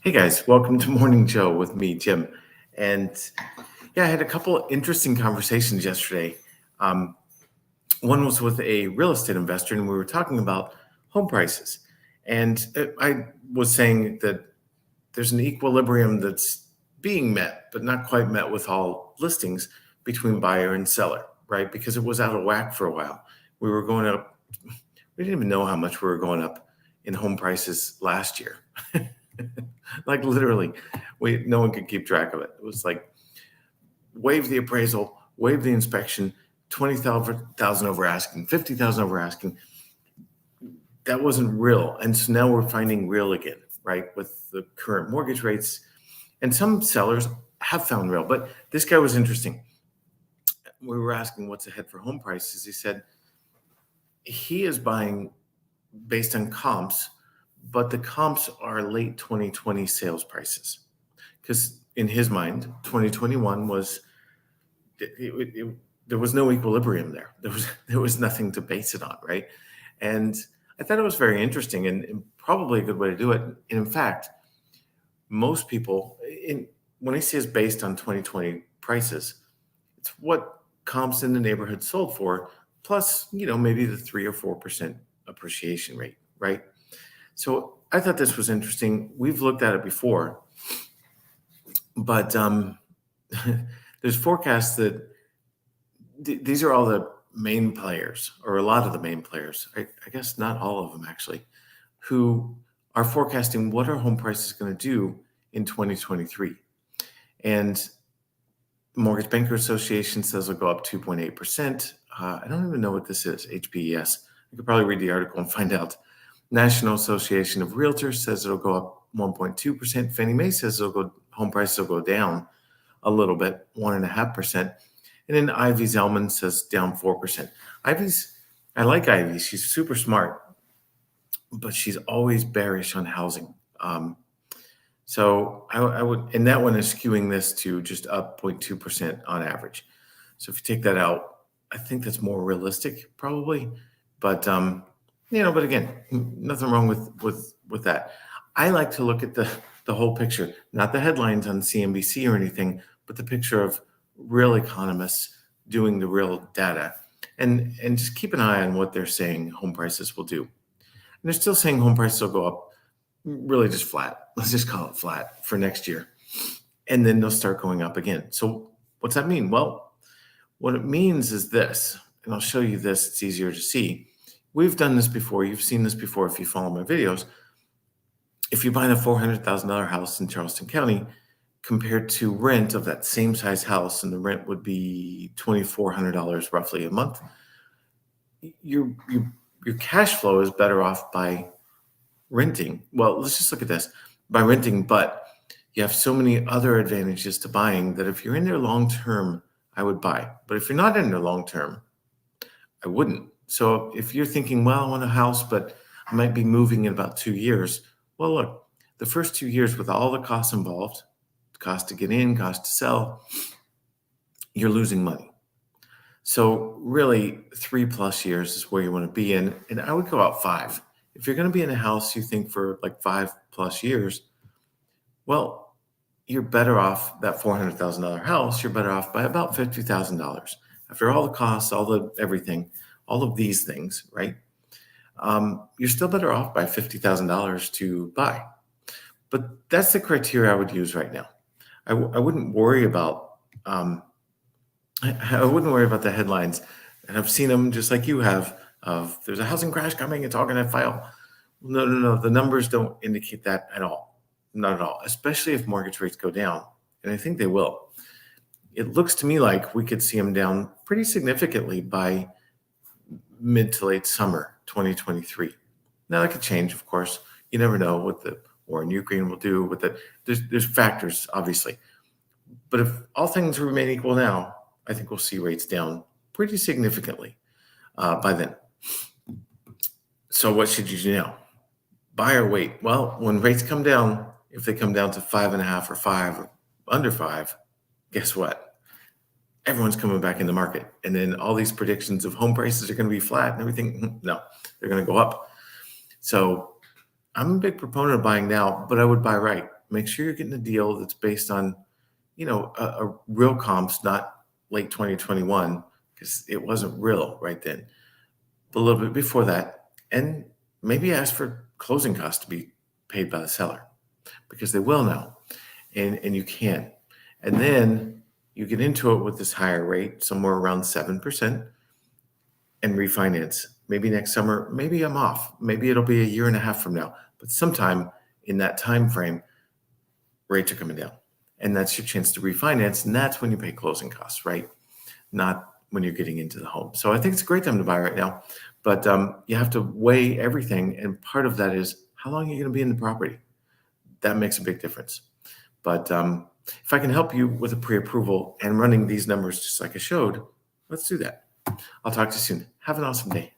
Hey guys, welcome to Morning Joe with me, Jim. And yeah, I had a couple interesting conversations yesterday. Um, One was with a real estate investor, and we were talking about home prices. And I was saying that there's an equilibrium that's being met, but not quite met with all listings between buyer and seller, right? Because it was out of whack for a while. We were going up, we didn't even know how much we were going up in home prices last year. Like literally, no one could keep track of it. It was like waive the appraisal, waive the inspection, 20,000 over asking, 50,000 over asking. That wasn't real. And so now we're finding real again, right? With the current mortgage rates. And some sellers have found real, but this guy was interesting. We were asking what's ahead for home prices. He said he is buying based on comps, but the comps are late 2020 sales prices. Because in his mind, 2021 was there was no equilibrium there. There was nothing to base it on, right? And I thought it was very interesting and probably a good way to do it. And in fact, most people, when he says based on 2020 prices, it's what comps in the neighborhood sold for, plus maybe the 3 or 4% appreciation rate, right? So I thought this was interesting. We've looked at it before, but there's forecasts that these are all the main players, or a lot of the main players. I guess not all of them actually, who are forecasting what our home price is going to do in 2023. And the Mortgage Banker Association says it'll go up 2.8%. I don't even know what this is, HPES. I could probably read the article and find out. National Association of Realtors says it'll go up 1.2%. Fannie Mae says home prices will go down a little bit, 1.5%. And then Ivy Zelman says down 4%. I like Ivy. She's super smart, but she's always bearish on housing. So I would, and that one is skewing this to just up 0.2% on average. So if you take that out, I think that's more realistic probably. But but again, nothing wrong with that. I like to look at the whole picture, not the headlines on CNBC or anything, but the picture of real economists doing the real data, and just keep an eye on what they're saying home prices will do. And they're still saying home prices will go up really just flat. Let's just call it flat for next year. And then they'll start going up again. So what's that mean? Well, what it means is this, and I'll show you this, it's easier to see. We've done this before. You've seen this before if you follow my videos. If you buy a $400,000 house in Charleston County, compared to rent of that same size house, and the rent would be $2,400 roughly a month, your cash flow is better off by renting. Well, let's just look at this. By renting, but you have so many other advantages to buying that if you're in there long term, I would buy. But if you're not in there long term, I wouldn't. So if you're thinking, well, I want a house, but I might be moving in about 2 years. Well, look, the first 2 years with all the costs involved, cost to get in, cost to sell, you're losing money. So really 3+ years is where you want to be in. And I would go out 5. If you're going to be in a house you think for like 5+ years, well, you're better off that $400,000 house. You're better off by about $50,000 after all the costs, all the everything, all of these things, right? You're still better off by $50,000 to buy. But that's the criteria I would use right now. I wouldn't worry about I wouldn't worry about the headlines, and I've seen them just like you have. Of there's a housing crash coming, it's all going to fail. No. The numbers don't indicate that at all, not at all. Especially if mortgage rates go down, and I think they will. It looks to me like we could see them down pretty significantly by mid to late summer 2023. Now that could change, of course. You never know what the war in Ukraine will do. There's factors, obviously. But if all things remain equal now, I think we'll see rates down pretty significantly by then. So what should you do now? Buy or wait? Well, when rates come down, if they come down to 5.5 or 5 or under 5, guess what? Everyone's coming back in the market. And then all these predictions of home prices are going to be flat and everything. No, they're going to go up. So I'm a big proponent of buying now, but I would buy right. make sure you're getting a deal that's based on, a real comps, not late 2021, because it wasn't real right then, but a little bit before that. And maybe ask for closing costs to be paid by the seller, because they will now, and you can. And then you get into it with this higher rate, somewhere around 7%, and refinance. Maybe next summer, maybe I'm off. Maybe it'll be a year and a half from now, but sometime in that time frame, rates are coming down. And that's your chance to refinance. And that's when you pay closing costs, right? Not when you're getting into the home. So I think it's a great time to buy right now, but you have to weigh everything. And part of that is how long are you going to be in the property? That makes a big difference. But if I can help you with a pre-approval and running these numbers just like I showed, let's do that. I'll talk to you soon. Have an awesome day.